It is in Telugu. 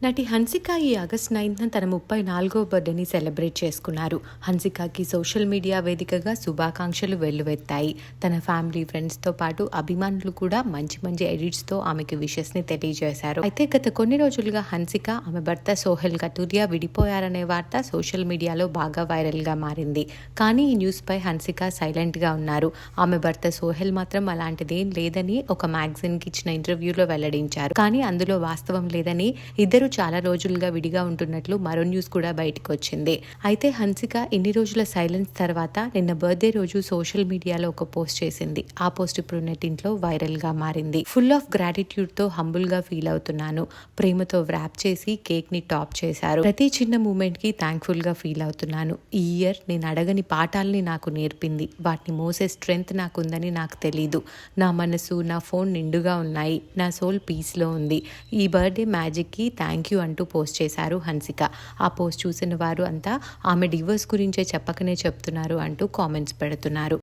నటి హన్సిక ఈ ఆగస్ట్ 9న తన 34వ బర్త్డేని సెలబ్రేట్ చేసుకున్నారు. హన్సికకి సోషల్ మీడియా వేదికగా శుభాకాంక్షలు వెల్లువెత్తాయి. తన ఫ్యామిలీ, ఫ్రెండ్స్తో పాటు అభిమానులు కూడా మంచి మంచి ఎడిట్స్తో ఆమెకి విషెస్ని తెలియజేశారు. అయితే గత కొన్ని రోజులుగా హన్సిక, ఆమె భర్త సోహెల్ కటూరియా విడిపోయారనే వార్త సోషల్ మీడియాలో బాగా వైరల్గా మారింది. కానీ ఈ న్యూస్పై హన్సిక సైలెంట్గా ఉన్నారు. ఆమె భర్త సోహెల్ మాత్రం అలాంటిదేం లేదని ఒక మ్యాగజైన్కి ఇచ్చిన ఇంటర్వ్యూలో వెల్లడించారు. కానీ అందులో వాస్తవం లేదని, ఇద్దరు చాలా రోజులుగా విడిగా ఉంటున్నట్లు మరో న్యూస్ కూడా బయటకు వచ్చింది. అయితే హన్సిక ఇన్ని రోజుల సైలెన్స్ తర్వాత నిన్న బర్త్డే రోజు సోషల్ మీడియాలో ఒక పోస్ట్ చేసింది. ఆ పోస్ట్ ఇప్పుడు నెట్టింట్లో వైరల్ గా మారింది. ఫుల్ ఆఫ్ గ్రాటిట్యూడ్ తో హంబుల్ గా ఫీల్ అవుతున్నాను. ప్రేమతో వ్రాప్ చేసి కేక్ ని టాప్ చేశారు. ప్రతి చిన్న మూమెంట్ కి థ్యాంక్ఫుల్ గా ఫీల్ అవుతున్నాను. ఈ ఇయర్ నేను అడగని పాఠాలని నాకు నేర్పింది. వాటిని మోసే స్ట్రెంగ్త్ నాకుందని నాకు తెలీదు. నా మనసు, నా ఫోన్ నిండుగా ఉన్నాయి. నా సోల్ పీస్ లో ఉంది. ఈ బర్త్డే మ్యాజిక్ కి థ్యాంక్ యూ అంటూ పోస్ట్ చేశారు హన్సిక. ఆ పోస్ట్ చూసిన వారు అంతా ఆమె డివోర్స్ గురించే చెప్పకనే చెప్తున్నారు అంటూ కామెంట్స్ పెడుతున్నారు.